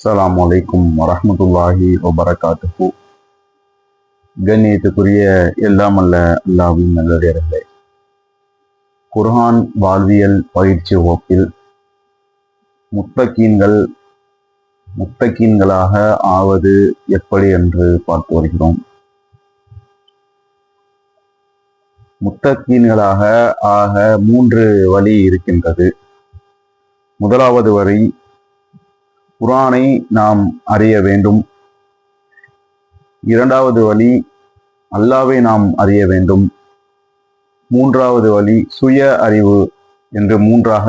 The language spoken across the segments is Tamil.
அஸ்ஸலாமு அலைக்கும் வரஹ்மத்துல்லாஹி வபரகாத்துஹு. கண்ணியத்துக்குரிய எல்லாம் அல்ல அல்லாஹ்வின் நல்லடியார்களே, குர்ஆன் வாழ்வியல் பயிற்சி வகுப்பில் முத்தகீன்களாக ஆவது எப்படி என்று பார்த்து வருகிறோம். முத்தகீன்களாக ஆக 3 வழி இருக்கின்றது. முதலாவது வழி, குர்ஆனை நாம் அறிய வேண்டும். இரண்டாவது வழி, அல்லாஹ்வை நாம் அறிய வேண்டும். மூன்றாவது வழி, சுய அறிவு என்று 3ஆக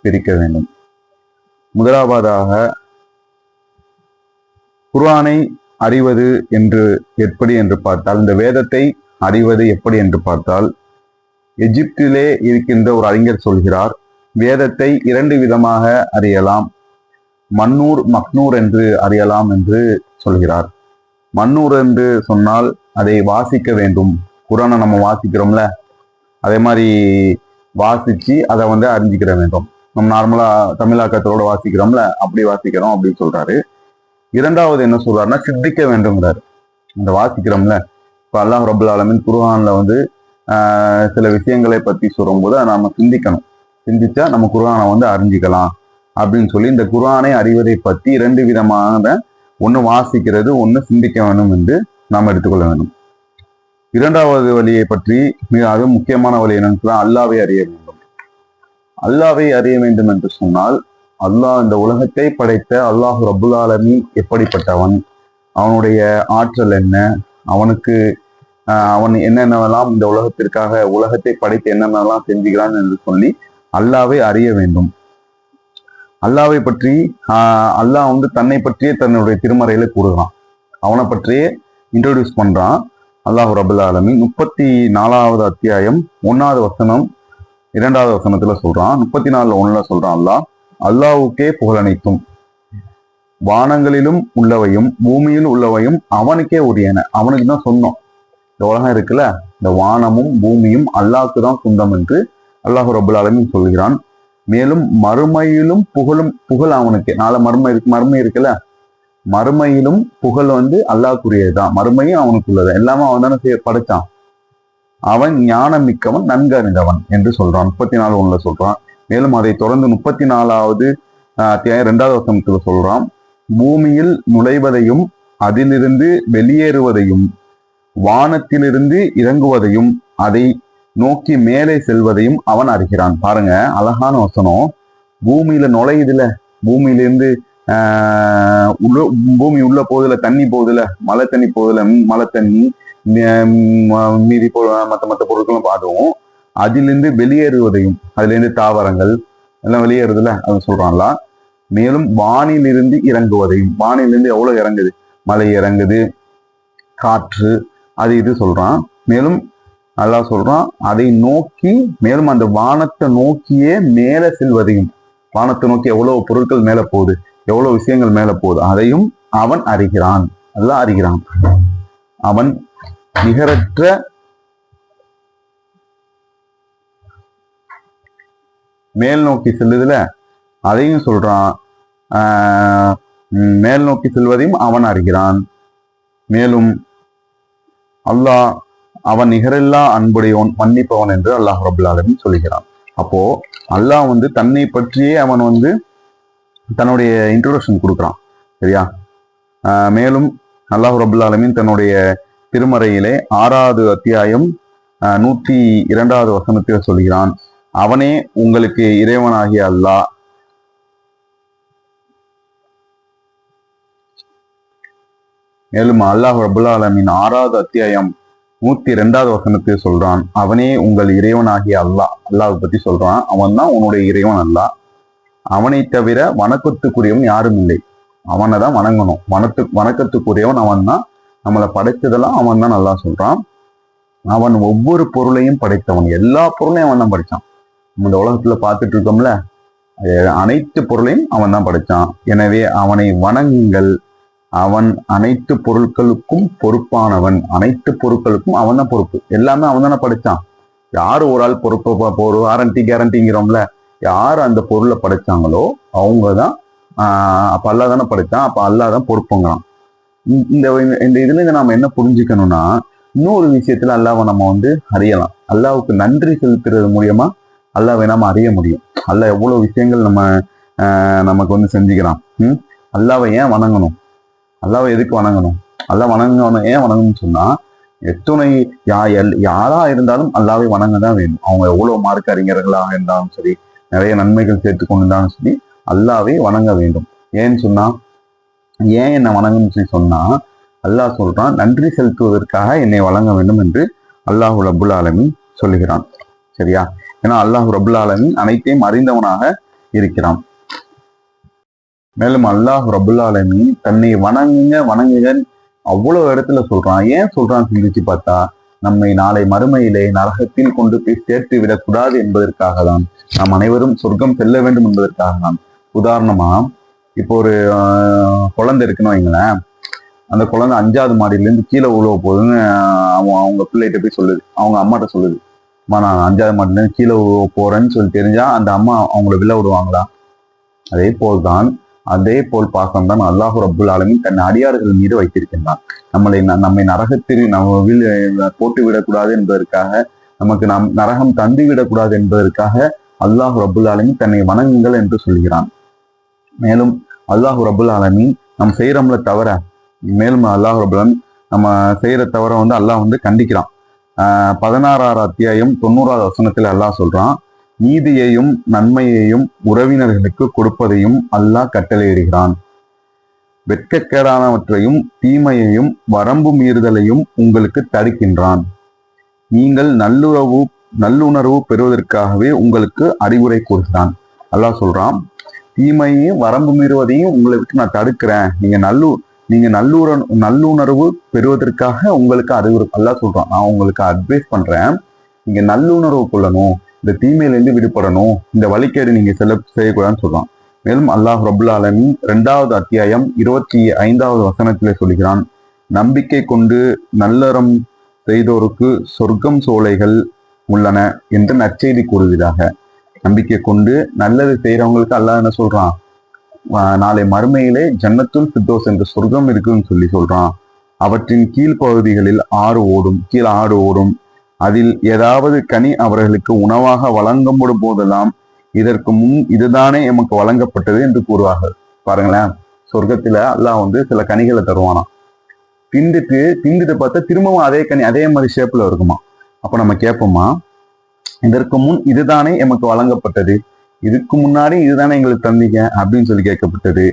பிரிக்க வேண்டும். முதலாவதாக, குர்ஆனை அறிவது எப்படி என்று பார்த்தால், இந்த வேதத்தை அறிவது எப்படி என்று பார்த்தால், எகிப்திலே இருக்கின்ற ஒரு அறிஞர் சொல்கிறார், வேதத்தை 2 விதமாக அறியலாம். மன்னூர் மக்னூர் என்று அறியலாம் என்று சொல்கிறார். மன்னூர் என்று சொன்னால் அதை வாசிக்க வேண்டும். குர்ஆனை நம்ம வாசிக்கிறோம்ல, அதே மாதிரி வாசிச்சு அதை அறிஞ்சிக்கிற வேண்டும். நம்ம நார்மலா தமிழாக்கத்தோட வாசிக்கிறோம்ல, அப்படி வாசிக்கிறோம் அப்படின்னு சொல்றாரு. இரண்டாவது என்ன சொல்றாருன்னா, சிந்திக்க வேண்டும்ங்கிறாரு. இந்த வாசிக்கிறோம்ல, இப்ப அல்லாஹ் ரப்புல் ஆலமீன் குர்ஆன்ல சில விஷயங்களை பத்தி சொல்லும்போது அதை நாம சிந்திக்கணும். சிந்திச்சா நம்ம குர்ஆனை அறிஞ்சிக்கலாம் அப்படின்னு சொல்லி, இந்த குர்ஆனை அறிவதை பத்தி 2 விதமான, ஒண்ணு வாசிக்கிறது, ஒண்ணு சிந்திக்க வேண்டும் என்று நாம் எடுத்துக்கொள்ள வேண்டும். இரண்டாவது வழியை பற்றி மிக முக்கியமான வழி என்னன்னு சொன்னா, அல்லாஹ்வை அறிய வேண்டும். அல்லாஹ்வை அறிய வேண்டும் என்று சொன்னால், அல்லாஹ் இந்த உலகத்தை படைத்த அல்லாஹ் ரப்புல் ஆலமீன் எப்படிப்பட்டவன், அவனுடைய ஆற்றல் என்ன, அவன் என்னென்னவெல்லாம் இந்த உலகத்தை படைத்து என்னென்னலாம் செஞ்சுக்கிறான் என்று சொல்லி அல்லாஹ்வை அறிய வேண்டும். அல்லாஹ்வை பற்றி அல்லாஹ் தன்னை பற்றியே தன்னுடைய திருமறையில கூறுகிறான். அவனை பற்றியே இன்ட்ரோடியூஸ் பண்றான் அல்லாஹ் ரப்புல் ஆலமீன். 34வது அத்தியாயம் 1வது வசனம் 2வது வசனத்துல சொல்றான். 34:1 சொல்றான், அல்லாஹ்வுக்கே புகழனைத்தும், வானங்களிலும் உள்ளவையும் பூமியில் உள்ளவையும் அவனுக்கே உரியன. அவனுக்கு தான் சொந்தம். இந்த உலகம் இருக்குல்ல, இந்த வானமும் பூமியும் அல்லாஹ்வுக்கு தான் சொந்தம் என்று அல்லாஹ் ரப்புல் ஆலமீன் சொல்கிறான். மேலும் மறுமையிலும் புகழ் அவனுக்கு. நாளை மறுமை இருக்குல்ல, மறுமையிலும் புகழ் அல்லாஹ்வுக்குரியதுதான். மறுமையும் அவனுக்குள்ளது. எல்லாமே அவன் தானே படைச்சான். அவன் ஞானம் மிக்கவன், நன்கு அறிந்தவன் என்று சொல்றான். 34:1 சொல்றான். மேலும் அதை தொடர்ந்து 34வது அத்தியாயம் 2வது வசனத்துல சொல்றான், பூமியில் நுழைவதையும் அதிலிருந்து வெளியேறுவதையும் வானத்திலிருந்து இறங்குவதையும் அதை நோக்கி மேலே செல்வதையும் அவன் அறிகிறான். பாருங்க, அழகான வசனம். பூமியில நுழையுதுல, பூமியிலிருந்து பூமி உள்ள போகுதுல, தண்ணி போகுதுல, மழை தண்ணி போகுதுல, மழை தண்ணி மீறி மற்ற பொருட்களும் பார்க்கவும், அதிலிருந்து வெளியேறுவதையும், அதுல இருந்து தாவரங்கள் எல்லாம் வெளியேறுதுல, அது சொல்றான்ல. மேலும் வானிலிருந்து இறங்குவதையும், வானிலிருந்து எவ்வளவு இறங்குது, மழை இறங்குது, காற்று, அது இது சொல்றான். மேலும் அல்லாஹ் சொல்றான், அதை நோக்கி, மேலும் அந்த வானத்தை நோக்கியே மேலே செல்வதையும், வானத்தை நோக்கி எவ்வளவு பொருட்கள் மேல போகுது, எவ்வளவு விஷயங்கள் மேல போகுது, அதையும் அவன் அறிகிறான். அல்லாஹ் அறிகிறான். அவன் நிகரற்ற மேல் நோக்கி செல்லுதுல, அதையும் சொல்றான். மேல் நோக்கி செல்வதையும் அவன் அறிகிறான். மேலும் அல்லாஹ் அவன் நிகரில்லா அன்புடையவன், மன்னிப்பவன் என்று அல்லாஹ் ரப்புல் ஆலமீன் சொல்கிறான். அப்போ அல்லாஹ் தன்னை பற்றியே அவன் தன்னுடைய இன்ட்ரோடக்ஷன் கொடுக்குறான். சரியா? மேலும் அல்லாஹ் ரப்புல் ஆலமீன் தன்னுடைய திருமறையிலே 6வது அத்தியாயம் 102வது வசனத்தில் சொல்கிறான், அவனே உங்களுக்கு இறைவனாகிய அல்லாஹ். மேலும் அல்லாஹ் ரப்புல் ஆலமீன் 6வது அத்தியாயம் 102வது வசனத்தில் சொல்றான், அவனே உங்கள் இறைவனாகிய அல்லாஹ். அல்லாஹ் பத்தி சொல்றான், அவன் தான் உன்னுடைய இறைவன் அல்லாஹ். அவனை தவிர வணக்கத்துக்குரியவன் யாரும் இல்லை. அவனை தான் வணங்கணும். வணக்கத்துக்குரியவன் அவன் தான். நம்மளை படைச்சதெல்லாம் அவன் தான். நல்லா சொல்றான், அவன் ஒவ்வொரு பொருளையும் படைத்தவன். எல்லா பொருளையும் அவன் தான் படைச்சான். நம்ம இந்த உலகத்துல பார்த்துட்டு இருக்கோம்ல, அனைத்து பொருளையும் அவன் தான் படைச்சான். எனவே அவனை வணங்குங்கள். அவன் அனைத்து பொருட்களுக்கும் பொறுப்பானவன். அனைத்து பொருட்களுக்கும் அவன் தான் பொறுப்பு. எல்லாமே அவன் தானே படைச்சான். யாரு ஒரு ஆள் பொறுப்பு, ஒரு வாரண்டி கேரண்டிங்கிறோம்ல, யார் அந்த பொருளை படைச்சாங்களோ அவங்கதான் அப்ப அல்லாஹ் தானே படைத்தான், அப்ப அல்லாஹ் தான் பொறுப்புங்கிறான். இந்த இந்த இதுல இருந்து நாம என்ன புரிஞ்சுக்கணும்னா, இன்னொரு விஷயத்துல அல்லாஹ்வை நம்ம அறியலாம். அல்லாஹ்வுக்கு நன்றி செலுத்துறது மூலியமா அல்லாஹ்வை நாம அறிய முடியும். அல்லாஹ் எவ்வளவு விஷயங்கள் நமக்கு செஞ்சுக்கிறான். அல்லாஹ்வை ஏன் வணங்கணும்? அல்லாஹ்வை எதுக்கு வணங்கணும்? அல்லாஹ் வணங்கணும். ஏன் வணங்கணும்னு சொன்னா, எத்துணை யாரா இருந்தாலும் அல்லாஹ்வை வணங்க தான் வேணும். அவங்க எவ்வளவு மார்க்க அறிஞர்களாக இருந்தாலும் சரி, நிறைய நன்மைகள் சேர்த்து கொண்டிருந்தாலும் சரி, அல்லாஹ்வை வணங்க வேண்டும். ஏன்னு சொன்னா, ஏன் என்னை வணங்கணும்னு சொன்னா, அல்லாஹ் சொல்றான், நன்றி செலுத்துவதற்காக என்னை வழங்க வேண்டும் என்று அல்லாஹ் ரப்புல் ஆலமீன் சொல்லுகிறான். சரியா? ஏன்னா அல்லாஹ் ரப்புல் ஆலமீன் அனைத்தையும் அறிந்தவனாக இருக்கிறான். மேலும் அல்லாஹ் ரப்புல் ஆலமீன் தன்னை வணங்குங்க அவ்வளவு இடத்துல சொல்றான். ஏன் சொல்றான் சிந்திச்சு பார்த்தா, நம்மை நாளை மறுமையிலே நரகத்தில் கொண்டு போய் சேர்த்து விடக்கூடாது என்பதற்காக தான். நாம் அனைவரும் சொர்க்கம் செல்ல வேண்டும் என்பதற்காக தான். உதாரணமா, இப்போ ஒரு குழந்தை இருக்குன்னு வைங்களேன். அந்த குழந்தை 5வது மாடியிலேருந்து கீழே உழுவ போகுதுன்னு அவங்க பிள்ளைகிட்ட போய் சொல்லுது. அவங்க அம்மாட்ட சொல்லுது, அம்மா நான் 5வது மாடியிலேருந்து கீழே உழுவ போறேன்னு சொல்லி தெரிஞ்சா அந்த அம்மா அவங்கள விழ விடுவாங்களா? அதே போல் பாசம் தான் அல்லாஹ் ரப்புல் ஆலமீன் தன் அடியார்கள் மீது வைத்திருக்கின்றான். நம்மை நரகத்தில் போட்டு விடக்கூடாது என்பதற்காக, நமக்கு நரகம் தந்து விடக்கூடாது என்பதற்காக அல்லாஹ் ரப்புல் ஆலமீன் தன்னை வணங்குங்கள் என்று சொல்கிறான். மேலும் அல்லாஹ் ரப்புல் ஆலமீன் நம்ம செய்யறோம்ல தவிர, மேலும் அல்லாஹ் ரப்புல் ஆலமீன் நம்ம செய்யற தவிர அல்லாஹ் கண்டிக்கிறான். 16வது அத்தியாயம் 90வது வசனத்துல அல்லாஹ் சொல்றான், நீதியையும் நன்மையையும் உறவினர்களுக்கு கொடுப்பதையும் அல்லாஹ் கட்டளையிடுகிறான். வெட்கக்கேடானவற்றையும் தீமையையும் வரம்பு மீறுதலையும் உங்களுக்கு தடுக்கின்றான். நீங்கள் நல்லுணர்வு பெறுவதற்காகவே உங்களுக்கு அறிவுரை கூறுகிறான். அல்லாஹ் சொல்றான், தீமையையும் வரம்பு மீறுவதையும் உங்களை விட்டு நான் தடுக்கிறேன். நீங்க நல்லுணர்வு பெறுவதற்காக உங்களுக்கு அறிவுரை. அல்லாஹ் சொல்றான், நான் உங்களுக்கு அட்வைஸ் பண்றேன், நீங்க நல்லுணர்வு கொள்ளணும், இந்த தீமையிலிருந்து விடுபடணும், இந்த வழிகேடு நீங்க செய்யக்கூடாதுன்னு சொல்றான். மேலும் அல்லாஹ் ரப்புல் ஆலமீன் 2வது அத்தியாயம் 25வது வசனத்திலே சொல்கிறான், நம்பிக்கை கொண்டு நல்லறம் செய்தோருக்கு சொர்க்கம் சோலைகள் உள்ளன என்று நற்செய்தி கூறுவதாக. நம்பிக்கை கொண்டு நல்லது செய்யறவங்களுக்கு அல்லாஹ் என்ன சொல்றான், நாளை மறுமையிலே ஜன்னத்துல் ஃபிர்தௌஸ் என்ற சொர்க்கம் இருக்குன்னு சொல்றான். அவற்றின் கீழ்ப்பகுதிகளில் ஆறு ஓடும். அதில் ஏதாவது கனி அவர்களுக்கு உணவாக வழங்கப்படும் போதெல்லாம் இதற்கு முன் இதுதானே எமக்கு வழங்கப்பட்டது என்று கூறுவார்கள். பாருங்களேன், சொர்க்கத்துல அல்லாஹ் சில கனிகளை தருவானாம். திண்டுட்டு பார்த்தா திரும்பவும் அதே கனி அதே மாதிரி ஷேப்ல இருக்குமா. அப்ப நம்ம கேட்போமா, இதற்கு முன் இதுதானே எமக்கு வழங்கப்பட்டது, இதுக்கு முன்னாடி இதுதானே எங்களுக்கு தந்தீங்க அப்படின்னு சொல்லி கேட்கப்பட்டது.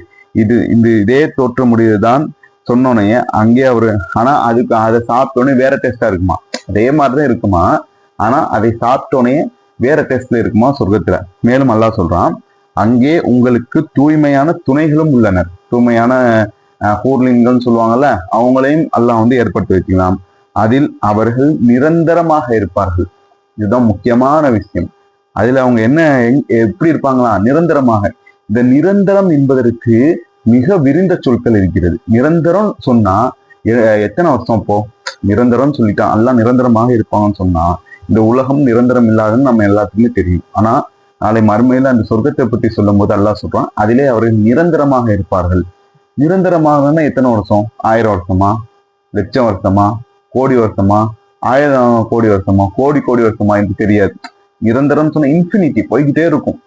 இதே தோற்ற முடிவுதான் சொன்னோன்னே அங்கே ஆனா அதை சாப்பிட்டோன்னே வேற டேஸ்டா இருக்குமா. அதே மாதிரிதான் இருக்குமா, ஆனா அதை சாப்பிட்டோன்னே வேற டேஸ்ட்ல இருக்குமா சொர்க்கத்துல. மேலும் அல்லாஹ் சொல்றான், அங்கே உங்களுக்கு தூய்மையான துணைகளும் உள்ளனர். தூய்மையான ஹூர்லின்கள் சொல்லுவாங்கல்ல, அவங்களையும் அல்லாஹ் ஏற்படுத்தி வைக்கலாம். அதில் அவர்கள் நிரந்தரமாக இருப்பார்கள். இதுதான் முக்கியமான விஷயம். அதுல அவங்க எப்படி இருப்பாங்களா, நிரந்தரமாக. இந்த நிரந்தரம் என்பதற்கு மிக விரிந்த சொற்கள் இருக்கிறது. நிரந்தரம் சொன்னா எத்தனை வருஷம்? இப்போ நிரந்தரம் சொல்லிட்டான், எல்லாம் நிரந்தரமாக இருப்பாங்கன்னு சொன்னா இந்த உலகம் நிரந்தரம் இல்லாதுன்னு நம்ம எல்லாத்துக்குமே தெரியும். ஆனா நாளை மறுமையில அந்த சொர்க்கத்தை பற்றி சொல்லும் போது அல்லாஹ் சொல்றான், அதிலே அவர்கள் நிரந்தரமாக இருப்பார்கள். நிரந்தரமாகனா எத்தனை வருஷம்? 1000 வருஷமா, லட்சம் வருஷமா, கோடி வருஷமா, 1000 கோடி வருஷமா, கோடி வருஷமா என்று தெரியாது. நிரந்தரம் சொன்ன இன்ஃபினிட்டி, போய்கிட்டே இருக்கும்.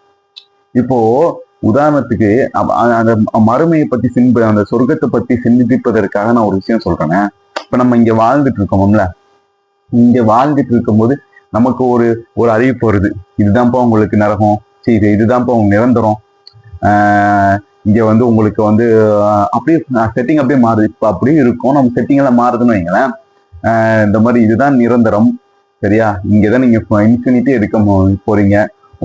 இப்போ உதாரணத்துக்கு அந்த மறுமையை பத்தி அந்த சொர்க்கத்தை பத்தி சிந்திப்பதற்காக நான் ஒரு விஷயம் சொல்றேன். இப்ப நம்ம இங்க வாழ்ந்துட்டு இருக்கோம்ல, இங்க வாழ்ந்துட்டு இருக்கும்போது நமக்கு ஒரு அறிவிப்பு வருது, இதுதான்ப்பா உங்களுக்கு நரகம், சரி இதுதான்ப்பா உங்க நிரந்தரம், இங்க உங்களுக்கு அப்படியே செட்டிங் அப்படியே மாறுது. இப்ப அப்படியே இருக்கும், நம்ம செட்டிங் எல்லாம் மாறுதுன்னு வைங்களேன். இந்த மாதிரி இதுதான் நிரந்தரம், சரியா, இங்கதான் நீங்க இன்ஃபினிட்டி எடுக்க போறீங்க,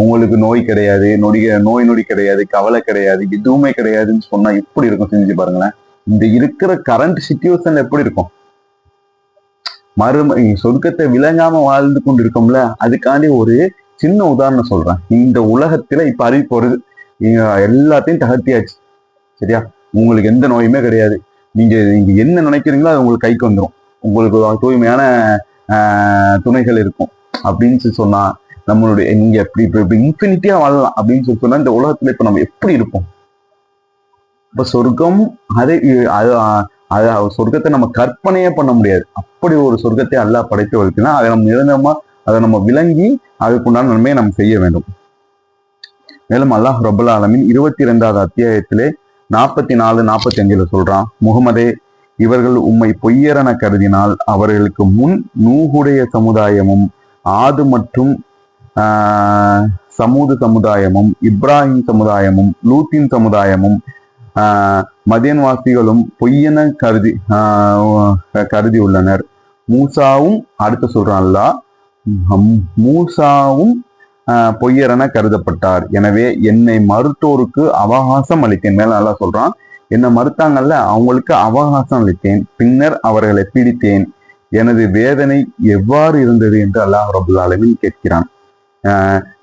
உங்களுக்கு நோய் கிடையாது, நோய் நொடி கிடையாது, கவலை கிடையாது, எதுவுமே கிடையாதுன்னு சொன்னா எப்படி இருக்கும் செஞ்சு பாருங்களேன். இந்த இருக்கிற கரண்ட் சிச்சுவேஷன் எப்படி இருக்கும்? சொர்க்கத்தை விளங்காம வாழ்ந்து கொண்டு இருக்கோம்ல, அதுக்காண்டி ஒரு சின்ன உதாரணம் சொல்றேன். இந்த உலகத்துல இப்ப அறிவிப்பு வருது, எல்லாத்தையும் தகர்த்தியாச்சு, சரியா, உங்களுக்கு எந்த நோயுமே கிடையாது, நீங்க என்ன நினைக்கிறீங்களோ அது உங்களுக்கு கைக்கு வந்துடும், உங்களுக்கு தூய்மையான துணைகள் இருக்கும் அப்படின்னு சொன்னா, நம்மளுடைய நீங்க இப்படி இன்ஃபினிட்டியா வாழலாம் அப்படின்னு சொன்னா இந்த உலகத்துல இப்ப நம்ம எப்படி இருப்போம்? இப்ப சொர்க்கம் அதை சொர்க்கத்தை நம்ம கற்பனையே பண்ண முடியாது. அப்படி ஒரு சொர்க்கத்தை அல்லாஹ் படைத்து வைக்கணும். அதை நம்ம நிரந்தரமா அதை நம்ம விளங்கி அதுக்குண்டான நன்மையை நம்ம செய்ய வேண்டும். மேலும் அல்லாஹ் ரப்பல் ஆலமீன் 22வது அத்தியாயத்திலே 44, 45 சொல்றான், முகமதே, இவர்கள் உம்மை பொய்யரென கருதினால் அவர்களுக்கு முன் நூகுடைய சமுதாயமும் ஆது மற்றும் சமூது சமுதாயமும் இப்ராஹிம் சமுதாயமும் லூத்தின் சமுதாயமும் மதியன்வாசிகளும் பொய்யென கருதி உள்ளனர். மூசாவும் அடுத்து சொல்றான்ல, மூசாவும் பொய்யரென கருதப்பட்டார். எனவே என்னை மறுத்தோருக்கு அவகாசம் அளித்தேன். மேல நல்லா சொல்றான், என்னை மறுத்தாங்கல்ல அவங்களுக்கு அவகாசம் அளித்தேன், பின்னர் அவர்களை பிடித்தேன். எனது வேதனை எவ்வாறு இருந்தது என்று அல்லாஹ் ரப்பல் ஆலமீன் கேட்கிறான்.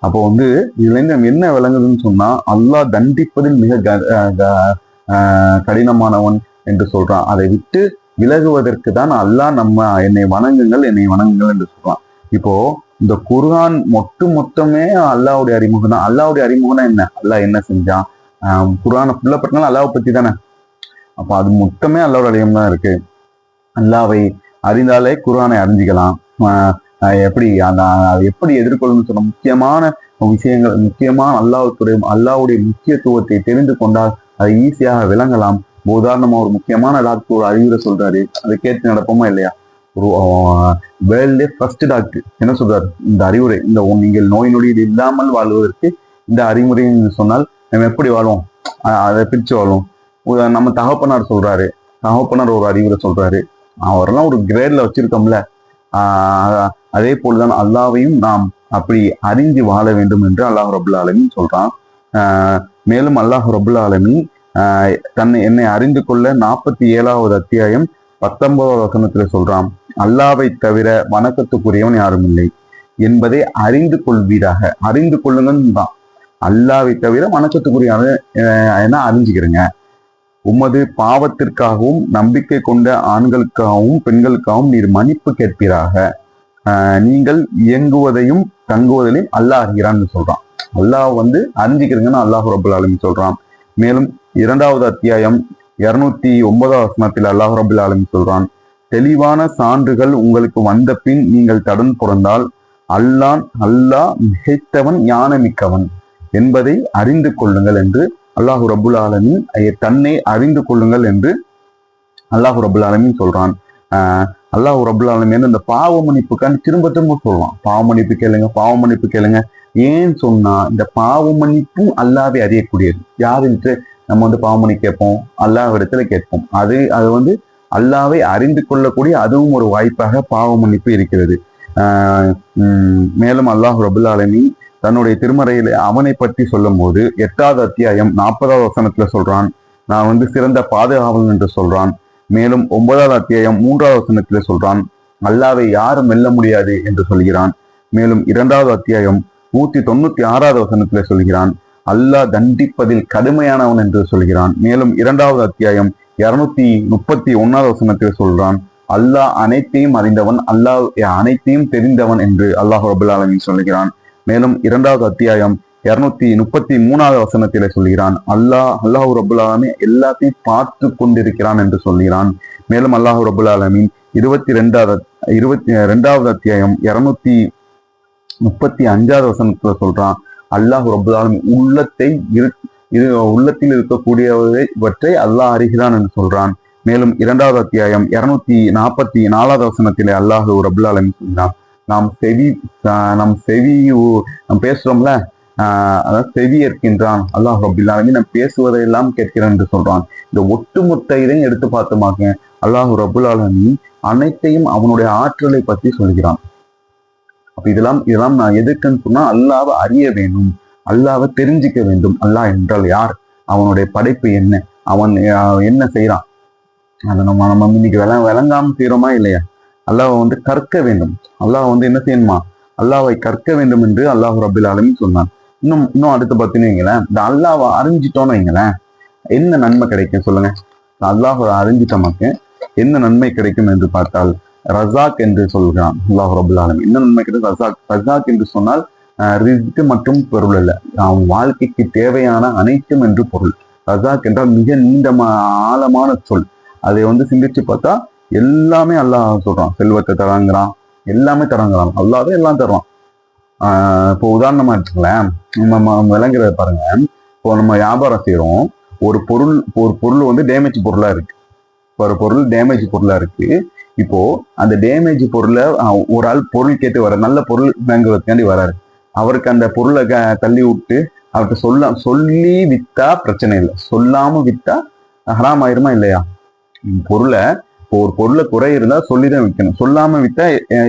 அப்போ வந்து இதுல இருந்து நம்ம என்ன விளங்குதுன்னு சொன்னா, அல்லாஹ் தண்டிப்பதில் மிக கடினமானவன் என்று சொல்றான். அதை விட்டு விலகுவதற்கு தான் அல்லாஹ் என்னை வணங்குங்கள் என்று சொல்றான். இப்போ இந்த குர்ஆன் மொத்தமே அல்லாஹ்வுடைய அறிமுகம் தான். அல்லாஹ்வுடைய அறிமுகம்னா என்ன? அல்லாஹ் என்ன செஞ்சான்? குர்ஆனை ஃபுல்லா பற்றினாலும் அல்லாஹ் பத்தி தானே. அப்போ அது மொத்தமே அல்லாஹ்வுடைய அறிமுகம் தான் இருக்கு. அல்லாஹ்வை அறிந்தாலே குர்ஆனை அறிஞ்சிக்கலாம். எப்படி எப்படி எதிர்கொள்ளணும்னு சொன்ன முக்கியமான விஷயங்கள், முக்கியமான அல்லாஹ்வுடைய முக்கியத்துவத்தை தெரிந்து கொண்டால் அதை ஈஸியாக விளங்கலாம். உதாரணமா ஒரு முக்கியமான டாக்டர் ஒரு அறிவுரை சொல்றாரு, அதை கேட்டு நடப்போமா இல்லையா? ஒரு வேர்ல்டே ஃபர்ஸ்ட் டாக்டர் என்ன சொல்றாரு? இந்த அறிவுரை, நீங்கள் நோய் நொடியில் இல்லாமல் வாழ்வதற்கு இந்த அறிவுரை சொன்னால் நம்ம எப்படி வாழ்வோம், அதை பிரிச்சு வாழ்வோம். நம்ம தகப்பனார் சொல்றாரு, தகப்பனார் ஒரு அறிவுரை சொல்றாரு, அவரெல்லாம் ஒரு கிரேட்ல வச்சிருக்கோம்ல. அதே போலதான் அல்லாஹ்வையும் நாம் அப்படி அறிஞ்சு வாழ வேண்டும் என்று அல்லாஹ் ரப்பல் ஆலமீன் சொல்றான். மேலும் அல்லாஹ் ரப்பல் ஆலமீன் என்னை அறிந்து கொள்ள 47வது அத்தியாயம் 19வது வசனத்துல சொல்றான், அல்லாஹ்வை தவிர வணக்கத்துக்குரியவன் யாரும் இல்லை என்பதை அறிந்து கொள்வீராக. அறிந்து கொள்ளுங்கன்னு தான், அல்லாஹ்வை தவிர வணக்கத்துக்குரிய அறிஞ்சுக்கிறேங்க. உமது பாவத்திற்காகவும் நம்பிக்கை கொண்ட ஆண்களுக்காகவும் பெண்களுக்காகவும் நீர் மன்னிப்பு கேட்பீராக. நீங்கள் இயங்குவதையும் தங்குவதிலையும் அல்லாஹ் அறிகிறான்னு சொல்றான். அல்லாஹ் அறிஞ்சிக்கிறீங்கன்னு அல்லாஹ் ரப்பல் ஆலமீன் சொல்றான். மேலும் 2வது அத்தியாயம் 209வது வசனத்தில் அல்லாஹ் ரப்பல் ஆலமீன் சொல்றான், தெளிவான சான்றுகள் உங்களுக்கு வந்த பின் நீங்கள் தடன் புரண்டால் அல்லாஹ் மிகைத்தவன் ஞானமிக்கவன் என்பதை அறிந்து கொள்ளுங்கள் என்று அல்லாஹு ரப்புல் ஆலமீன் தன்னை அறிந்து கொள்ளுங்கள் என்று அல்லாஹு ரப்புல் ஆலமீன் சொல்றான். அல்லாஹு ரப்புல் ஆலமீன் இந்த பாவ மன்னிப்புக்கான திரும்ப சொல்லுவான், பாவ மன்னிப்பு கேளுங்க. ஏன்னு சொன்னா இந்த பாவ மன்னிப்பும் அல்லாஹ்வை அறியக்கூடியது. யாருன்ட்டு நம்ம பாவ மன்னிப்பு கேட்போம், அல்லாஹ்விடத்துல கேட்போம். அது அல்லாஹ்வை அறிந்து கொள்ளக்கூடிய அதுவும் ஒரு வாய்ப்பாக பாவ மன்னிப்பு இருக்கிறது. மேலும் அல்லாஹு ரப்புல் ஆலமீன் தன்னுடைய திருமறையில அவனை பற்றி சொல்லும் போது 8வது அத்தியாயம் 40வது வசனத்துல சொல்றான், நான் சிறந்த பாதுகாவலன் என்று சொல்றான். மேலும் 9வது அத்தியாயம் 3வது வசனத்துல சொல்றான், அல்லாஹ்வை யாரும் வெல்ல முடியாது என்று சொல்கிறான். மேலும் 2வது அத்தியாயம் 196வது வசனத்துல சொல்கிறான், அல்லாஹ் தண்டிப்பதில் கடுமையானவன் என்று சொல்கிறான். மேலும் 2வது அத்தியாயம் 231வது வசனத்துல சொல்றான், அல்லாஹ் அனைத்தையும் அறிந்தவன், அல்லாஹ் அனைத்தையும் தெரிந்தவன் என்று அல்லாஹ் ரப்பல் ஆலமீன் சொல்கிறான். மேலும் 2வது அத்தியாயம் 233வது வசனத்திலே சொல்கிறான், அல்லாஹ் ரப்பல் ஆலமீன் எல்லாத்தையும் பார்த்து கொண்டிருக்கிறான் என்று சொல்கிறான். மேலும் அல்லாஹ் ரப்பல் ஆலமீன் 22வது அத்தியாயம் 235வது வசனத்துல சொல்றான், அல்லாஹ் ரப்பல் ஆலமீன் உள்ளத்தில் இருக்கக்கூடியவற்றை அல்லாஹ் அறிகிறான் என்று சொல்றான். மேலும் 2வது அத்தியாயம் 244வது வசனத்திலே அல்லாஹ் ரப்பல் ஆலமீன் சொல்றான், நாம் பேசுறோம்ல, அதாவது செவி ஏற்கின்றான் அல்லாஹ் ரப்பல் ஆலமீன், நாம் பேசுவதையெல்லாம் கேட்கிறான் என்று சொல்றான். இந்த ஒட்டுமொத்த இதையும் எடுத்து பார்த்தோமாக்க அல்லாஹ் ரப்பல் ஆலமீன் அனைத்தையும் அவனுடைய ஆற்றலை பற்றி சொல்கிறான். அப்ப இதெல்லாம் நான் எதுக்குன்னு சொன்னா, அல்லாஹ்வை அறிய வேண்டும், அல்லாஹ்வை தெரிஞ்சிக்க வேண்டும். அல்லாஹ் என்றால் யார், அவனுடைய படைப்பு என்ன, அவன் என்ன செய்யறான், அதை நம்ம இன்னைக்கு விளங்காம செய்யறோமா இல்லையா? அல்லாஹ் கற்க வேண்டும். அல்லாஹ் என்ன செய்யணுமா, அல்லாஹ்வை கற்க வேண்டும் என்று அல்லாஹ் ரப்பல் ஆலமீன் சொன்னான். இன்னும் அடுத்து பார்த்தீங்கன்னு வைங்களேன், இந்த அல்லாஹ்வை அறிஞ்சிட்டோன்னு வைங்களேன், என்ன நன்மை கிடைக்கும் சொல்லுங்க? அல்லாஹ் அறிஞ்சிட்டோமாக்கு என்ன நன்மை கிடைக்கும் என்று பார்த்தால், ரஸாக் என்று சொல்கிறான் அல்லாஹ் ரப்பல் ஆலமீன். என்ன நன்மை கிடைக்கும்? ரஸாக் என்று சொன்னால் ரிஸ்க் மற்றும் பொருள் அல்ல, அவன் வாழ்க்கைக்கு தேவையான அனைத்தும் என்று பொருள். ரசாக் என்றால் மிக நீண்ட ஆழமான சொல். அதை சிந்திச்சு பார்த்தா எல்லாமே அல்லாஹ் சொல்றான். செல்வத்தை தராங்கிறான், எல்லாமே தராங்கிறான், அல்லாவே எல்லாம் தர்றான். இப்போ உதாரணமா எடுத்துக்கலாம், நம்ம விளங்குறத பாருங்க. இப்போ நம்ம வியாபாரம் செய்யறோம், ஒரு பொருள் டேமேஜ் பொருளா இருக்கு. ஒரு பொருள் டேமேஜ் பொருளா இருக்கு. இப்போ அந்த டேமேஜ் பொருளை ஒரு ஆள் பொருள் கேட்டு வர, நல்ல பொருள் வாங்குவதற்காண்டி வராரு. அவருக்கு அந்த பொருளை தள்ளி விட்டு அவர்கிட்ட சொல்லி வித்தா பிரச்சனை இல்லை, சொல்லாம வித்தா ஹராம் ஆயிருமா இல்லையா? ஒரு பொருளை குறை இருந்தா சொல்லிதான் விற்கணும். சொல்லாம வித்தா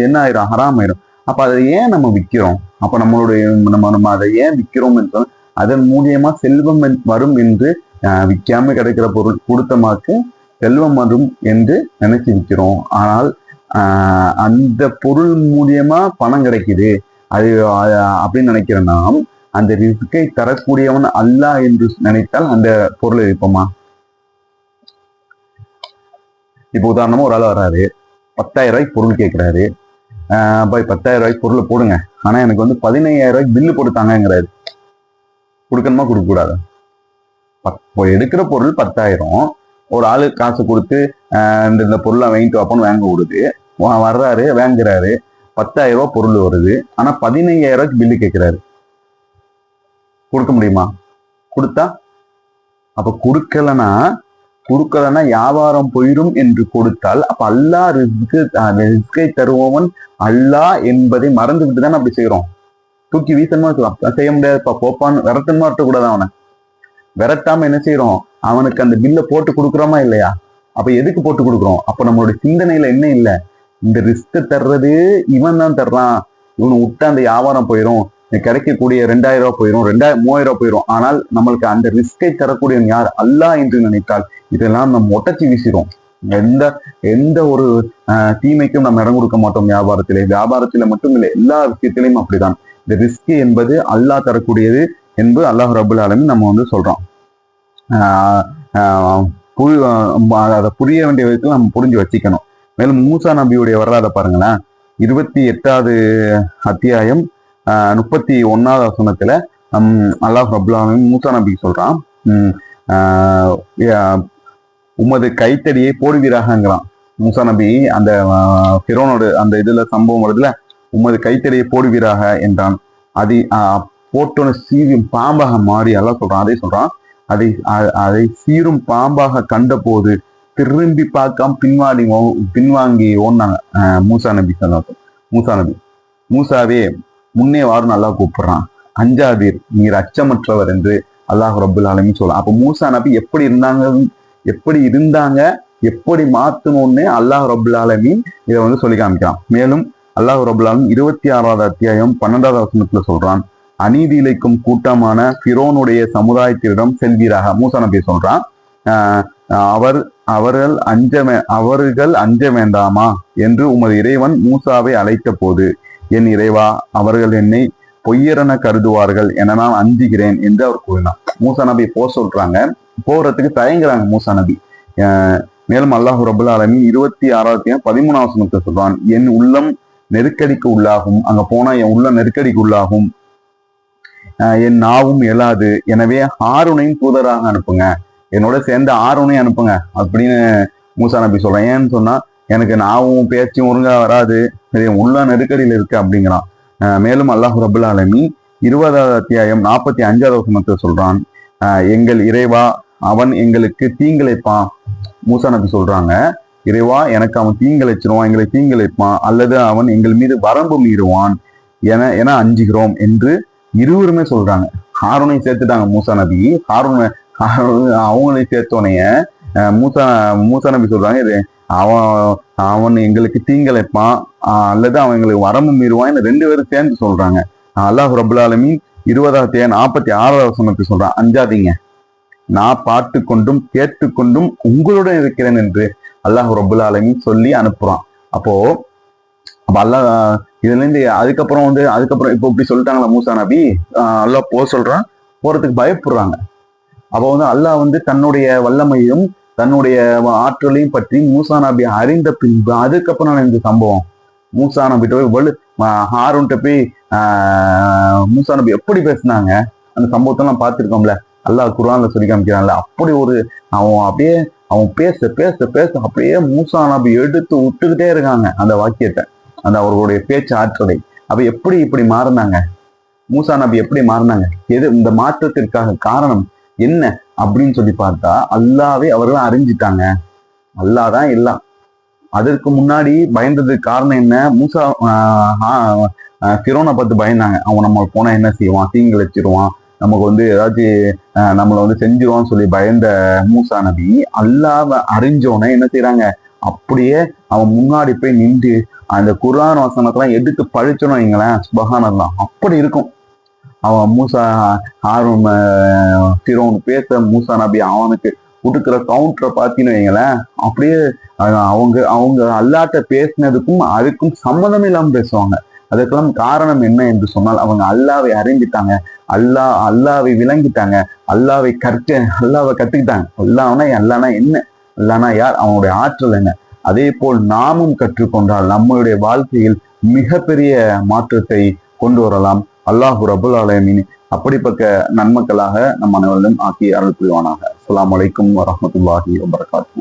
என்ன ஆயிரும்? ஹராம் ஆயிரும். அப்ப அதை ஏன் நம்ம விற்கிறோம்? அப்ப நம்ம அதை ஏன் விற்கிறோம் என்று அதன் மூலியமா செல்வம் வரும் என்று விற்காம கிடைக்கிற பொருள் கொடுத்தமாக்கு செல்வம் வரும் என்று நினைச்சு விற்கிறோம். ஆனால் அந்த பொருள் மூலியமா பணம் கிடைக்குது அது அப்படின்னு நினைக்கிறேன்னா, அந்த ரிஸ்கை தரக்கூடியவன் அல்லாஹ் என்று நினைத்தால் அந்த பொருளை இருப்போமா? இப்போ உதாரணமா ஒரு ஆள் வர்றாரு, 10,000 ரூபாய்க்கு பொருள் கேட்கிறாரு. 10,000 ரூபாய்க்கு பொருளை போடுங்க, ஆனா எனக்கு 15,000 ரூபாய்க்கு பில்லு போட்டுத்தாங்கிறாரு. கொடுக்கணுமா கொடுக்க கூடாது? எடுக்கிற பொருள் 10,000, ஒரு ஆளு காசு கொடுத்து இந்த பொருளை வாங்கிட்டு வாப்போன்னு வாங்க விடுது. வர்றாரு, வாங்குறாரு, 10,000 ரூபாய் பொருள் வருது, ஆனா 15,000 ரூபாய்க்கு பில்லு கேட்கிறாரு. கொடுக்க முடியுமா? கொடுத்தா அப்ப கொடுக்கலன்னா வியாபாரம் போயிடும் என்று கொடுத்தால் அப்ப அல்லாஹ் ரிஸ்கை தருபவன் அல்லாஹ் என்பதை மறந்து விட்டு தானே அப்படி செய்யறோம். தூக்கி வீசணுமா இருக்கலாம், செய்ய முடியாதுப்பா போப்பான்னு விரட்டணுமா இருக்கக்கூடாது. அவனை விரட்டாம என்ன செய்யறோம்? அவனுக்கு அந்த பில்லை போட்டு கொடுக்குறோமா இல்லையா? அப்ப எதுக்கு போட்டு கொடுக்குறோம்? அப்ப நம்மளுடைய சிந்தனையில என்ன இல்லை, இந்த ரிஸ்க் தர்றது இவன் தான் தர்றான், இவனை விட்டா அந்த வியாபாரம் போயிடும், கிடைக்கக்கூடிய 2,000 ரூபாய் போயிடும், 3,000 ரூபாய் போயிடும். ஆனால் நம்மளுக்கு அந்த ரிஸ்கை தரக்கூடியவன் யார்? அல்லாஹ் என்று நினைத்தால் இதெல்லாம் நம்ம ஒட்டச்சி வீசிடும். எந்த ஒரு தீமைக்கும் நம்ம இடம் கொடுக்க மாட்டோம். வியாபாரத்தில மட்டும் இல்லை, எல்லா விஷயத்திலையும் அப்படிதான். இந்த ரிஸ்க் என்பது அல்லாஹ் தரக்கூடியது என்பது அல்லாஹ் ரப்புல் ஆலமீன் நம்ம சொல்றோம். அதை புரிய வேண்டிய விதத்தில் நம்ம புரிஞ்சு வச்சுக்கணும். மேலும் மூசா நபியுடைய வரலாறை பாருங்களேன். 28வது அத்தியாயம் 31வது வசனத்துல அல்லாஹ் ரப்புல் ஆலமீன் மூசா நபிக்கு சொல்றான், உமது கைத்தடியை போடுவீராகங்கிறான். மூசா நபி அந்த ஃபிரௌனோட அந்த இதுல சம்பவம் வருதுல, உமது கைத்தடியை போடுவீராக என்றான். அதை போட்டோன்னு சீரும் பாம்பாக மாறி எல்லாம் சொல்றான். அதே சொல்றான், அதை சீரும் பாம்பாக கண்ட போது திரும்பி பார்க்காம பின்வாங்கி ஓடினாங்க மூசா நபி. மூசாவே முன்னே வாரும் நல்லா கூப்பிடுறான், அஞ்சாதீர், நீர் அச்சமற்றவர் என்று அல்லாஹ் ரப்புல் ஆலமீன் சொல்லலாம். அப்ப மூசா நபி எப்படி இருந்தாங்க எப்படி மாத்தணும்னு அல்லாஹ் ரப்புல் ஆலமீன் இதை சொல்லி காமிக்கிறான். மேலும் அல்லாஹ் ரப்புல் ஆலமீன் 26வது அத்தியாயம் 12வது வசனத்துல சொல்றான், அநீதி இழைக்கும் கூட்டமான ஃபிரௌனுடைய சமுதாயத்திடம் செல்வீராக. மூசா நபி சொல்றான், அவர்கள் அஞ்ச வேண்டாமா என்று உமது இறைவன் மூசாவை அழைத்த போது, என் இறைவா, அவர்கள் என்னை பொய்யரென கருதுவார்கள் என நான் அஞ்சுகிறேன் என்று அவர் கூறினார். மூசா நபி சொல்றாங்க, போறதுக்கு தயங்குறாங்க மூசா நபி. மேலும் அல்லாஹ் ரப்புல் ஆலமீன் 26வது 13வது வசனத்தை சொல்றான், என் உள்ளம் நெருக்கடிக்கு உள்ளாகும், அங்க போனா என் உள்ளம் நெருக்கடிக்கு உள்ளாகும், என் நாவும் எழாது, எனவே ஹாரூனையும் தூதராக அனுப்புங்க, என்னோட சேர்ந்து ஹாரூனையும் அனுப்புங்க அப்படின்னு மூசா நபி சொல்றேன். ஏன்னு சொன்னா எனக்கு நாவும் பேச்சும் ஒழுங்கா வராது, உள்ள நெருக்கடியில் இருக்கு அப்படிங்கிறான். மேலும் அல்லாஹ் ரப்புல் ஆலமீன் 20வது அத்தியாயம் 45வது வசனத்தை சொல்றான், எங்கள் இறைவா, அவன் எங்களுக்கு தீங்கிழைப்பான். மூசா நபி சொல்றாங்க, இறைவா, எனக்கு அவன் தீங்கிழைச்சிருவான், எங்களை தீங்கிழைப்பான், அல்லது அவன் எங்கள் மீது வரம்பு மீறுவான் என அஞ்சுகிறோம் என்று இருவருமே சொல்றாங்க. ஹாரூனையும் சேர்த்துட்டாங்க மூசா நபி. அவங்களையும் சேர்த்தோனைய மூசா நபி சொல்றாங்க, அவன் எங்களுக்கு தீங்கிழைப்பான் அல்லது அவன் எங்களுக்கு வரம்பு மீறுவான், 2 பேரும் சேர்ந்து சொல்றாங்க. அல்லாஹ் ரப்புல் ஆலமீன் 20வது 46வது வசனத்தை சொல்றான், அஞ்சாதீங்க, நான் பார்த்து கொண்டும் கேட்டுக்கொண்டும் உங்களுடன் இருக்கிறேன் என்று அல்லாஹ் ரப்புல் ஆலமீன் சொல்லி அனுப்புறான். அப்போ அல்லாஹ் இதுல இருந்து அதுக்கப்புறம் இப்போ இப்படி சொல்லிட்டாங்களா மூசா நபி, அல்லாஹ் சொல்றான், போறதுக்கு பயப்படுறாங்க. அப்போ அல்லாஹ் தன்னுடைய வல்லமையும் தன்னுடைய ஆற்றலையும் பற்றி மூசா நபி அறிந்த பின்பு அதுக்கப்புறம் இந்த சம்பவம் மூசா நபிட்ட போய் ஹாரூன்ட்ட போய் மூசா நபி எப்படி பேசினாங்க அந்த சம்பவத்தை எல்லாம் பார்த்திருக்கோம்ல. அல்லாஹ் குர்ஆன்ல சொல்லி காமிக்கிறான்ல, அப்படி ஒரு அவன் அப்படியே அவன் பேச பேச பேச அப்படியே மூசா நபி எடுத்து விட்டுக்கிட்டே இருக்காங்க அந்த வாக்கியத்தை, அந்த அவர்களுடைய பேச்சு ஆற்றலை. அப்ப எப்படி இப்படி மாறினாங்க? மூசா நபி எப்படி மாறினாங்க? எது இந்த மாற்றத்திற்காக காரணம் என்ன அப்படின்னு சொல்லி பார்த்தா, அல்லாவே அவர்கள் அறிஞ்சிட்டாங்க. அல்லாஹ் தான் எல்லாம். அதற்கு முன்னாடி பயந்ததுக்கு காரணம் என்ன? மூசா ஃபிரௌனை பார்த்து பயந்தாங்க. அவன் நம்ம போனா என்ன செய்வான், தீங்கு வச்சிருவான், நமக்கு வந்து ஏதாச்சும் நம்மளை வந்து செஞ்சிருவான்னு சொல்லி பயந்த மூசா நபி அல்லாஹ்வை அறிஞ்சோன்னே என்ன செய்யறாங்க, அப்படியே அவன் முன்னாடி போய் நின்று அந்த குர்ஆன் வசனத்தெல்லாம் எடுத்து பழிச்சோன்னு வைங்களேன், சுப்ஹானல்லாஹ் அப்படி இருக்கும். அவன் மூசா ஹாரூன் ஃபிரௌன் பேச மூசா நபி அவனுக்கு கொடுக்குற கவுண்டரை பார்த்தீங்கன்னு வைங்களேன், அப்படியே அவங்க அவங்க அல்லாட்ட பேசினதுக்கும் அதுக்கும் சம்மந்தம் இல்லாம பேசுவாங்க. அதுக்கெல்லாம் காரணம் என்ன என்று சொன்னால், அவங்க அல்லாவை அறிந்துட்டாங்க, அல்லாவை விளங்கிட்டாங்க, அல்லாவை கத்துக்கிட்டாங்க. அல்லானா என்ன, அல்லானா யார், அவனுடைய ஆற்றல் என்ன. அதே போல் நாமும் கற்றுக்கொண்டால் நம்மளுடைய வாழ்க்கையில் மிகப்பெரிய மாற்றத்தை கொண்டு வரலாம். அல்லாஹு ரபுல் ஆலமீன் அப்படிப்பட்ட நன்மக்களாக நம் அனைவரும் ஆக்கி அருள் புரிவானாக. அஸ்ஸலாமு அலைக்கும் வரஹ்மத்துல்லாஹி வபரகாத்துஹு.